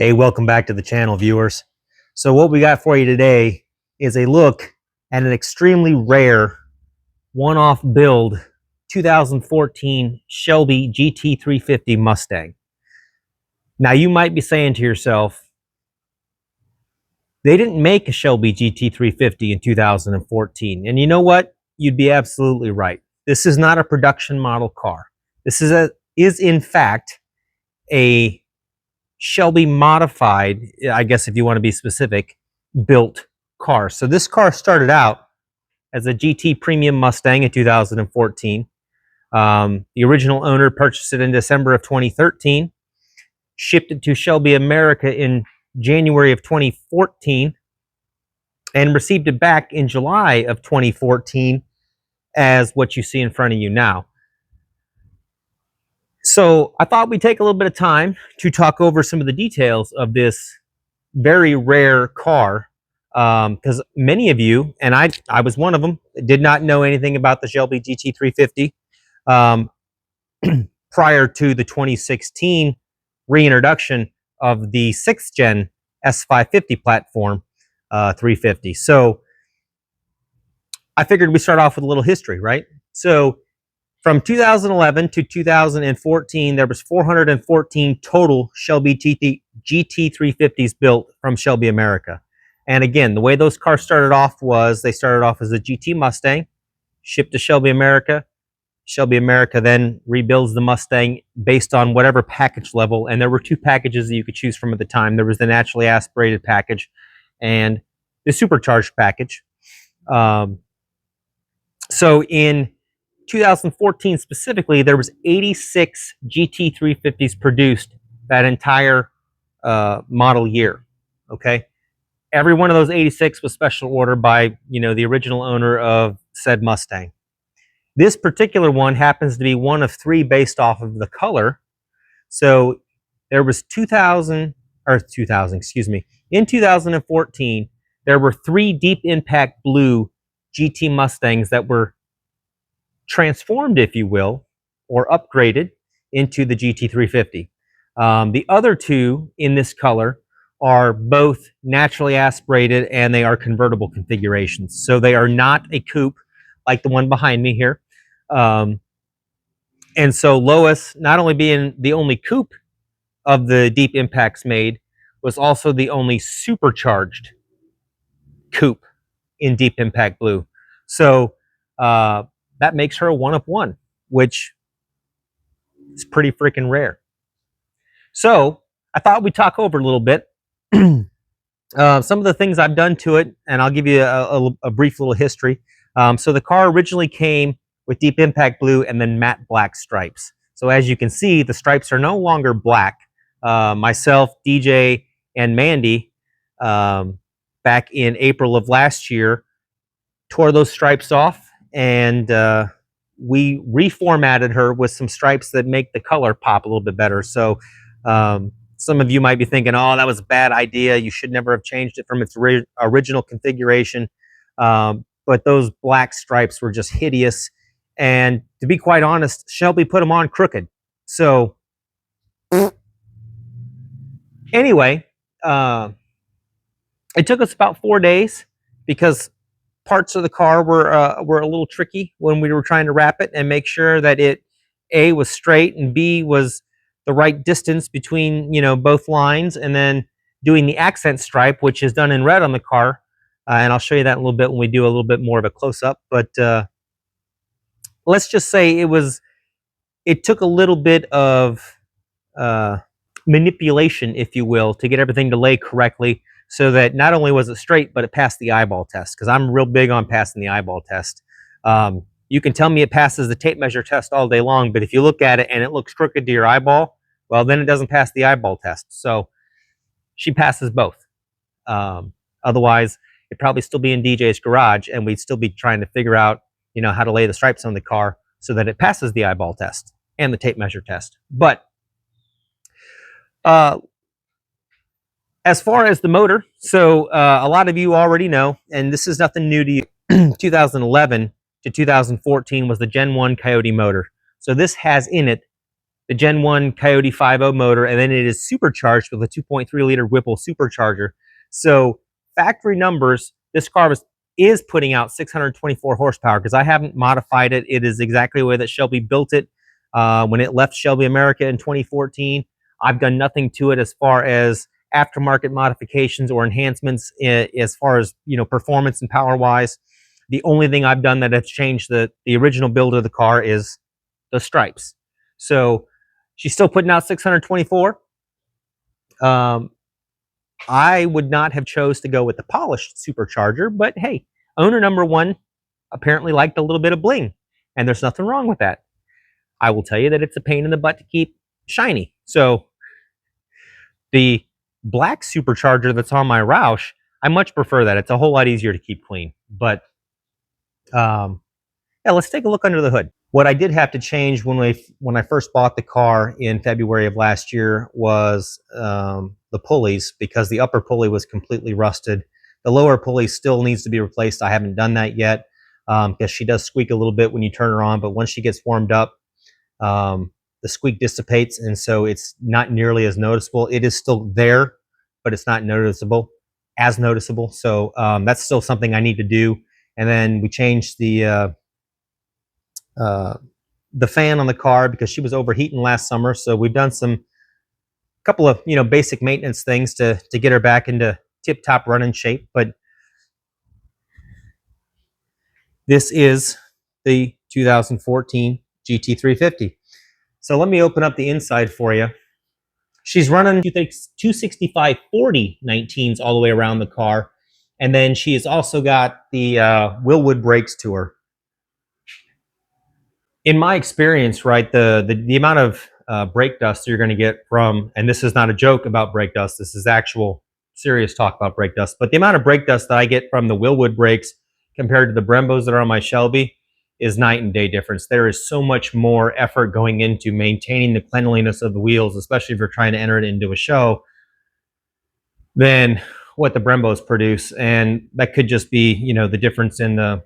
Hey, welcome back to the channel, viewers. So what we got for you today is a look at an extremely rare one-off build 2014 Shelby GT350 Mustang. Now you might be saying to yourself, they didn't make a Shelby GT350 in 2014. And you know what? You'd be absolutely right. This is not a production model car. This is in fact a Shelby modified, I guess if you want to be specific, built car. So this car started out as a GT Premium Mustang in 2014. The original owner purchased it in December of 2013, shipped it to Shelby America in January of 2014, and received it back in July of 2014 as what you see in front of you now. So I thought we'd take a little bit of time to talk over some of the details of this very rare car, because many of you, and I was one of them, did not know anything about the Shelby GT350 prior to the 2016 reintroduction of the 6th gen S550 platform 350. So I figured we'd start off with a little history, right? So from 2011 to 2014, there was 414 total Shelby GT350s built from Shelby America. And again, the way those cars started off was they started off as a GT Mustang, shipped to Shelby America. Shelby America then rebuilds the Mustang based on whatever package level. And there were two packages that you could choose from at the time. There was the naturally aspirated package and the supercharged package. So in 2014 specifically, there was 86 GT350s produced that entire model year. Okay, every one of those 86 was special order by the original owner of said Mustang. This particular one happens to be one of three based off of the color. So there was 2000, excuse me. In 2014, there were three deep impact blue GT Mustangs that were transformed, if you will, or upgraded into the GT350. The other two in this color are both naturally aspirated and they are convertible configurations. So they are not a coupe like the one behind me here. And so Lois, not only being the only coupe of the deep impacts made, was also the only supercharged coupe in deep impact blue. So that makes her a one of one, which is pretty freaking rare. So I thought we'd talk over a little bit some of the things I've done to it, and I'll give you a brief little history. So the car originally came with deep impact blue and then matte black stripes. So as you can see, the stripes are no longer black. Myself, DJ, and Mandy, back in April of last year, tore those stripes off, and we reformatted her with some stripes that make the color pop a little bit better. So some of you might be thinking, oh, that was a bad idea. You should never have changed it from its original configuration. But those black stripes were just hideous. And to be quite honest, Shelby put them on crooked. So anyway, it took us about 4 days because parts of the car were a little tricky when we were trying to wrap it and make sure that it A was straight and B was the right distance between both lines, and then doing the accent stripe, which is done in red on the car, and I'll show you that in a little bit when we do a little bit more of a close-up. But let's just say it took a little bit of manipulation, if you will, to get everything to lay correctly, so that not only was it straight, but it passed the eyeball test, because I'm real big on passing the eyeball test. You can tell me it passes the tape measure test all day long, but if you look at it and it looks crooked to your eyeball, well, then it doesn't pass the eyeball test. So she passes both. Otherwise, it'd probably still be in DJ's garage, and we'd still be trying to figure out, how to lay the stripes on the car so that it passes the eyeball test and the tape measure test. But as far as the motor, so a lot of you already know, and this is nothing new to you, 2011 to 2014 was the Gen 1 Coyote motor. So this has in it the Gen 1 Coyote 5.0 motor, and then it is supercharged with a 2.3 liter Whipple supercharger. So factory numbers, this car is putting out 624 horsepower because I haven't modified it. It is exactly the way that Shelby built it when it left Shelby America in 2014. I've done nothing to it as far as aftermarket modifications or enhancements as far as, you know, performance and power wise. The only thing I've done that has changed the original build of the car is the stripes. So she's still putting out 624. I would not have chose to go with the polished supercharger, but hey, owner number one apparently liked a little bit of bling, and there's nothing wrong with that. I will tell you that it's a pain in the butt to keep shiny. So the black supercharger that's on my Roush, I much prefer that. It's a whole lot easier to keep clean. But yeah, let's take a look under the hood. What I did have to change when I first bought the car in February of last year was the pulleys, because the upper pulley was completely rusted. The lower pulley still needs to be replaced. I haven't done that yet because she does squeak a little bit when you turn her on, but once she gets warmed up, the squeak dissipates, and so it's not nearly as noticeable. It is still there, but it's not as noticeable. So that's still something I need to do. And then we changed the fan on the car because she was overheating last summer. So we've done couple of, you know, basic maintenance things to get her back into tip-top running shape. But this is the 2014 GT350. So let me open up the inside for you. She's running 265/40 19s all the way around the car. And then she has also got the Willwood brakes to her. In my experience, right, the amount of brake dust you're going to get from, and this is not a joke about brake dust, this is actual serious talk about brake dust, but the amount of brake dust that I get from the Willwood brakes compared to the Brembos that are on my Shelby is night and day difference. There is so much more effort going into maintaining the cleanliness of the wheels, especially if you're trying to enter it into a show, than what the Brembos produce. And that could just be, you know, the difference in the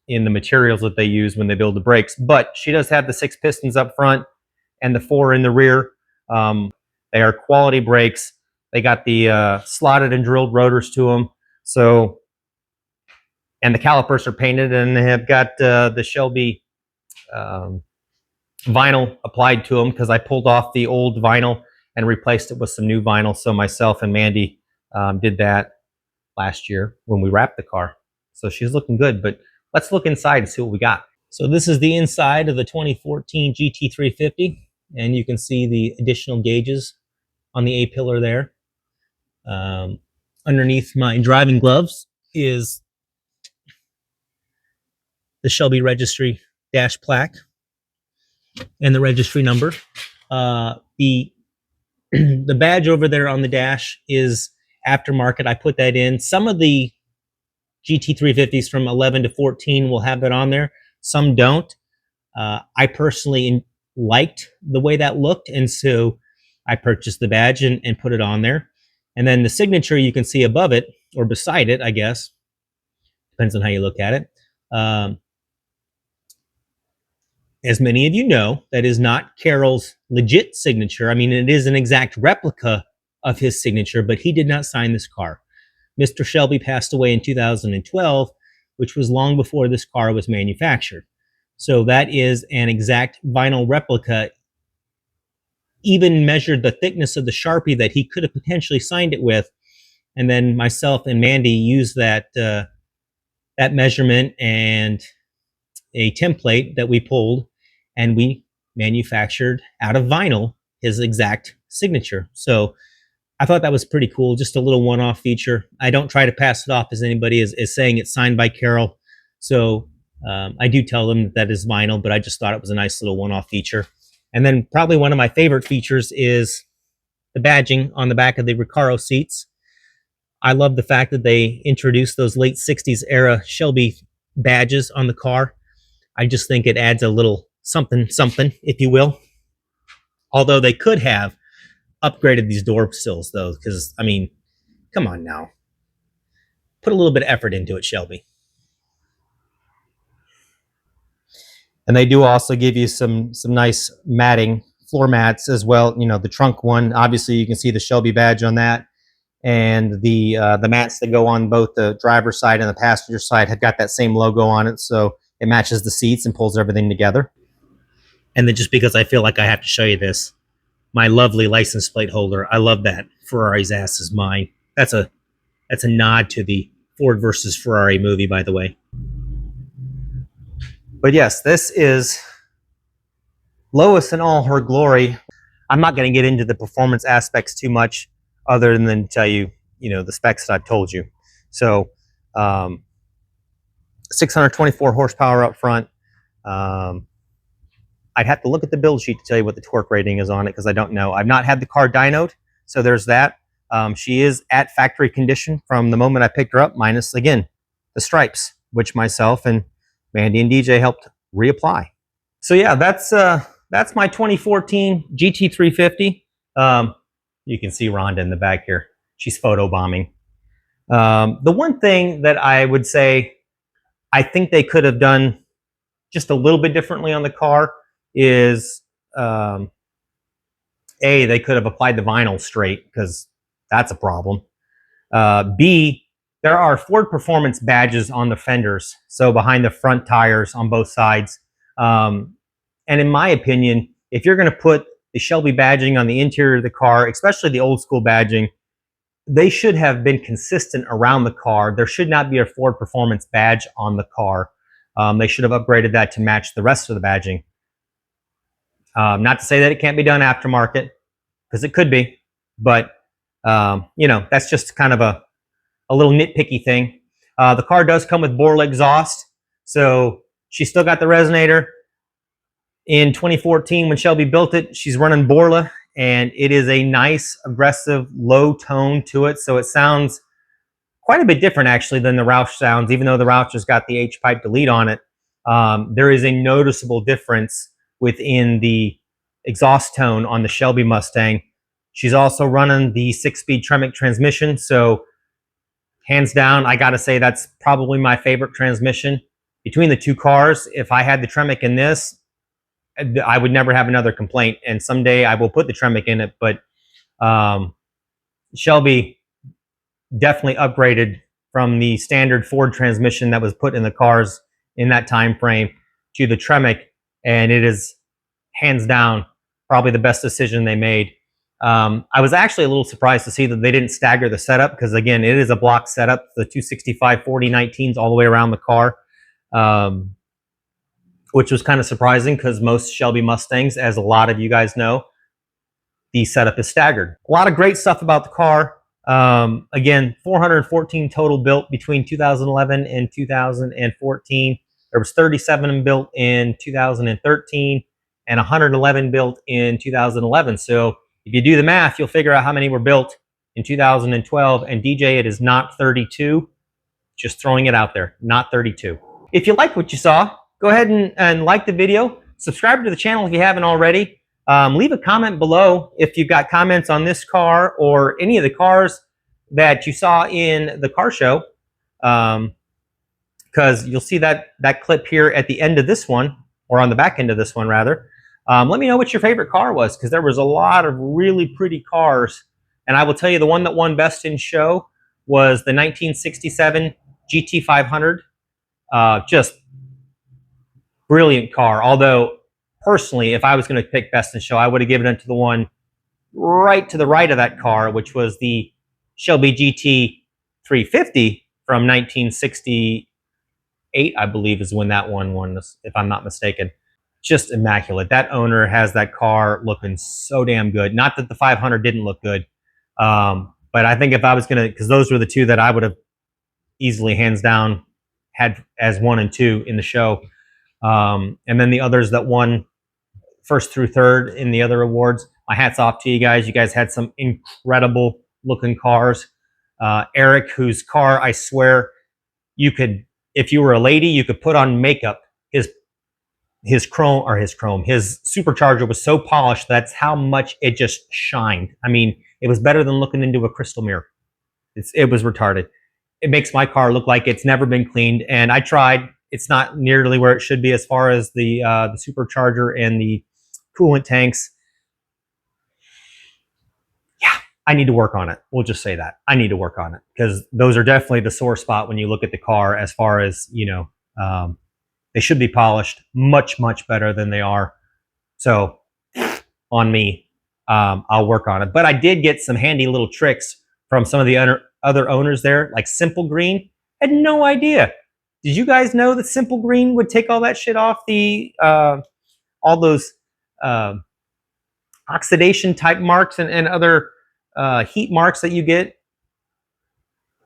materials that they use when they build the brakes. But she does have the 6 pistons up front and the 4 in the rear. They are quality brakes. They got the slotted and drilled rotors to them. So, and the calipers are painted, and they have got the Shelby vinyl applied to them because I pulled off the old vinyl and replaced it with some new vinyl. So myself and Mandy did that last year when we wrapped the car. So she's looking good, but let's look inside and see what we got. So this is the inside of the 2014 GT350, and you can see the additional gauges on the A-pillar there. Underneath my driving gloves is the Shelby registry dash plaque and the registry number. The badge over there on the dash is aftermarket. I put that in. Some of the GT350s from 11 to 14 will have that on there. Some don't. I personally liked the way that looked, and so I purchased the badge and put it on there. And then the signature you can see above it, or beside it, I guess. Depends on how you look at it. As many of you know, that is not Carroll's legit signature. I mean, it is an exact replica of his signature, but he did not sign this car. Mr. Shelby passed away in 2012, which was long before this car was manufactured. So that is an exact vinyl replica. Even measured the thickness of the Sharpie that he could have potentially signed it with. And then myself and Mandy used that measurement and a template that we pulled, and we manufactured out of vinyl his exact signature. So I thought that was pretty cool, just a little one-off feature. I don't try to pass it off as anybody is saying it's signed by Carroll. So I do tell them that is vinyl, but I just thought it was a nice little one-off feature. And then probably one of my favorite features is the badging on the back of the Recaro seats. I love the fact that they introduced those late 60s era Shelby badges on the car. I just think it adds a little something, if you will. Although they could have upgraded these door sills, though, because, I mean, come on now. Put a little bit of effort into it, Shelby. And they do also give you some nice matting floor mats as well. You know, the trunk one, obviously you can see the Shelby badge on that, and the mats that go on both the driver's side and the passenger side have got that same logo on it, so it matches the seats and pulls everything together. And then just because I feel like I have to show you this, my lovely license plate holder, I love that. Ferrari's ass is mine. That's a nod to the Ford versus Ferrari movie, by the way. But yes, this is Lois in all her glory. I'm not going to get into the performance aspects too much, other than tell you, the specs that I've told you. So, 624 horsepower up front. I'd have to look at the build sheet to tell you what the torque rating is on it, because I don't know. I've not had the car dynoed, so there's that. She is at factory condition from the moment I picked her up, minus, again, the stripes, which myself and Mandy and DJ helped reapply. So yeah, that's my 2014 GT350. You can see Rhonda in the back here. She's photo bombing. The one thing that I would say I think they could have done just a little bit differently on the car is, A, they could have applied the vinyl straight, because that's a problem. B, there are Ford Performance badges on the fenders, so behind the front tires on both sides. And in my opinion, if you're going to put the Shelby badging on the interior of the car, especially the old school badging, they should have been consistent around the car. There should not be a Ford Performance badge on the car. They should have upgraded that to match the rest of the badging. Not to say that it can't be done aftermarket, because it could be, but that's just kind of a little nitpicky thing. The car does come with Borla exhaust, so she's still got the resonator. In 2014, when Shelby built it, she's running Borla, and it is a nice, aggressive, low tone to it, so it sounds quite a bit different, actually, than the Roush sounds. Even though the Roush has got the H-pipe delete on it, there is a noticeable difference within the exhaust tone on the Shelby Mustang. She's also running the 6-speed Tremec transmission, so hands down, I gotta say that's probably my favorite transmission. Between the two cars, if I had the Tremec in this, I would never have another complaint, and someday I will put the Tremec in it, but Shelby definitely upgraded from the standard Ford transmission that was put in the cars in that time frame to the Tremec, and it is hands down probably the best decision they made. I was actually a little surprised to see that they didn't stagger the setup, because again, it is a block setup, the 265 4019s all the way around the car, which was kind of surprising, because most Shelby Mustangs, as a lot of you guys know, the setup is staggered. A lot of great stuff about the car. Again, 414 total built between 2011 and 2014. There was 37 built in 2013 and 111 built in 2011. So if you do the math, you'll figure out how many were built in 2012. And DJ, it is not 32. Just throwing it out there, not 32. If you like what you saw, go ahead and like the video. Subscribe to the channel if you haven't already. Leave a comment below if you've got comments on this car or any of the cars that you saw in the car show, because you'll see that clip here at the end of this one, or on the back end of this one rather. Let me know what your favorite car was, because there was a lot of really pretty cars, and I will tell you the one that won best in show was the 1967 GT500. Just brilliant car, although personally, if I was going to pick best in show, I would have given it to the one right to the right of that car, which was the Shelby GT350 from 1968, I believe, is when that one won, if I'm not mistaken. Just immaculate. That owner has that car looking so damn good. Not that the 500 didn't look good, but I think if I was going to, because those were the two that I would have easily, hands down, had as 1 and 2 in the show. And then the others that won first through third in the other awards, my hat's off to you guys. You guys had some incredible looking cars. Eric, whose car, I swear, you could, if you were a lady, you could put on makeup. His supercharger was so polished, that's how much it just shined. I mean, it was better than looking into a crystal mirror. It was retarded. It makes my car look like it's never been cleaned, and I tried. It's not nearly where it should be as far as the supercharger and the coolant tanks. I need to work on it. We'll just say that. I need to work on it because those are definitely the sore spot when you look at the car as far as, they should be polished much, much better than they are. So on me, I'll work on it. But I did get some handy little tricks from some of the other owners there, like Simple Green. I had no idea. Did you guys know that Simple Green would take all that shit off the, all those oxidation type marks and other heat marks that you get?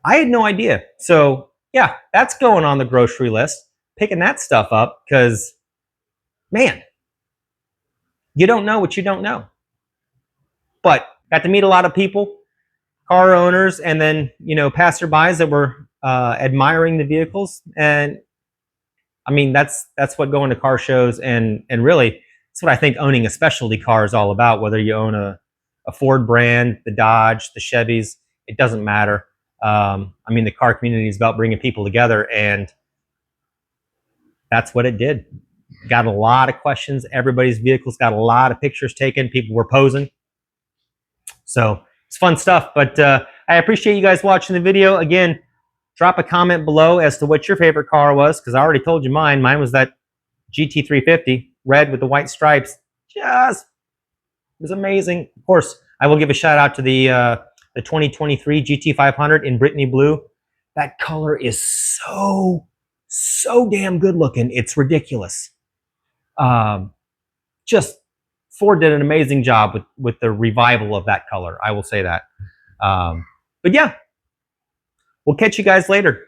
I had no idea. So yeah, that's going on the grocery list, picking that stuff up because, man, you don't know what you don't know. But got to meet a lot of people, car owners, and then, passerbys that were admiring the vehicles. And I mean, that's what going to car shows and really, it's what I think owning a specialty car is all about. Whether you own a Ford brand, the Dodge, the Chevys, it doesn't matter. I mean, the car community is about bringing people together, and that's what it did. Got a lot of questions. Everybody's vehicles got a lot of pictures taken. People were posing. So it's fun stuff. But I appreciate you guys watching the video. Again, drop a comment below as to what your favorite car was, because I already told you mine. Mine was that GT350, red with the white stripes. Just, it was amazing. Of course, I will give a shout out to the 2023 GT500 in Brittany Blue. That color is so damn good looking. It's ridiculous. Just Ford did an amazing job with the revival of that color. I will say that. But yeah, we'll catch you guys later.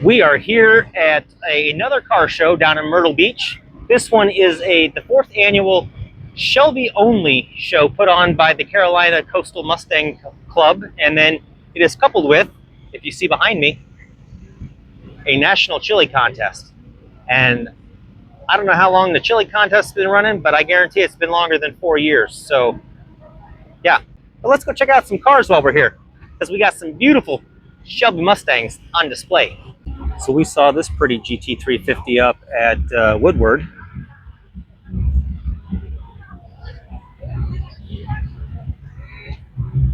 We are here at another car show down in Myrtle Beach. This one is the 4th annual Shelby only show put on by the Carolina Coastal Mustang Club. And then it is coupled with, if you see behind me, a national chili contest. And I don't know how long the chili contest has been running, but I guarantee it's been longer than 4 years. So yeah, but let's go check out some cars while we're here, because we got some beautiful Shelby Mustangs on display. So we saw this pretty GT350 up at Woodward.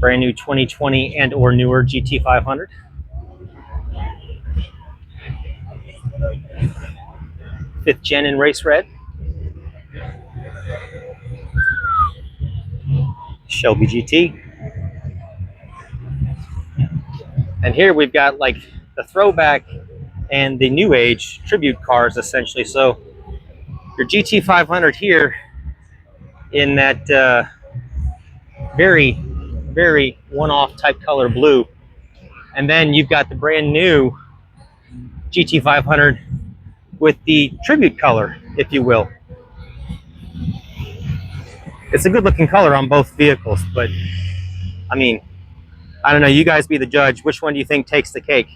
Brand new 2020 and or newer GT500. Fifth gen in race red. Shelby GT. And here we've got like the throwback and the new age tribute cars essentially. So your GT500 here in that very, very one-off type color blue. And then you've got the brand new GT500 with the tribute color, if you will. It's a good looking color on both vehicles, but I mean, I don't know, you guys be the judge. Which one do you think takes the cake?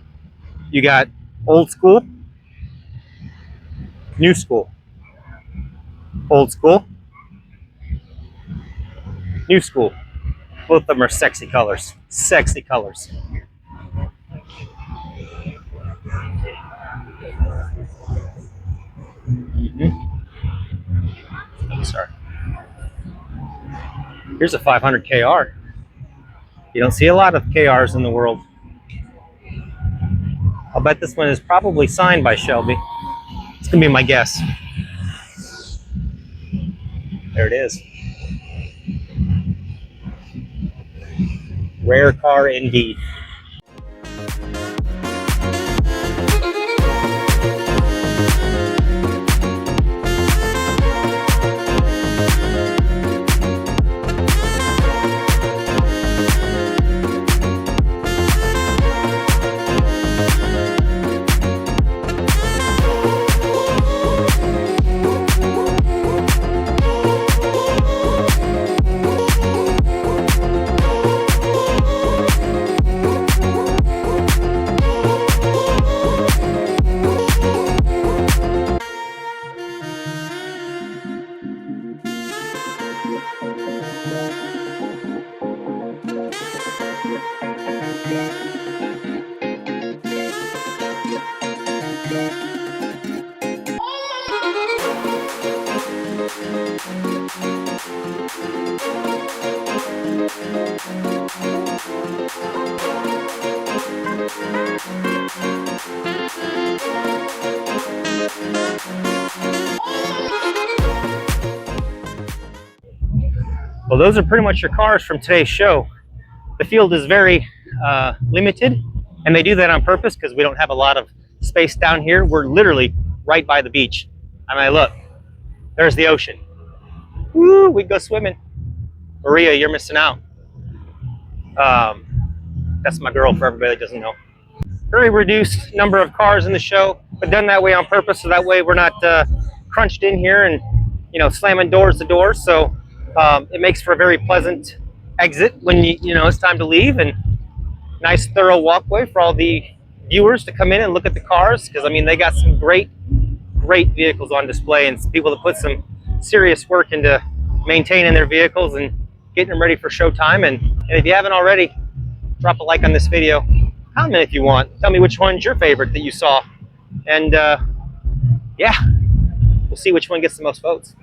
You got old school, new school, old school, new school. Both of them are sexy colors. Sexy colors. I'm sorry. Here's a 500 KR. You don't see a lot of KRs in the world. I'll bet this one is probably signed by Shelby. It's gonna be my guess. There it is. Rare car indeed. Well, those are pretty much your cars from today's show. The field is very limited, and they do that on purpose because we don't have a lot of space down here. We're literally right by the beach. I mean, look, there's the ocean. Woo, we'd go swimming. Maria, you're missing out. That's my girl for everybody that doesn't know. Very reduced number of cars in the show, but done that way on purpose, so that way we're not crunched in here and, you know, slamming doors to doors. So it makes for a very pleasant exit when you know it's time to leave, and nice thorough walkway for all the viewers to come in and look at the cars, because I mean they got some great vehicles on display, and some people that put some serious work into maintaining their vehicles and getting them ready for showtime. And if you haven't already, drop a like on this video, comment if you want, tell me which one's your favorite that you saw, and yeah, we'll see which one gets the most votes.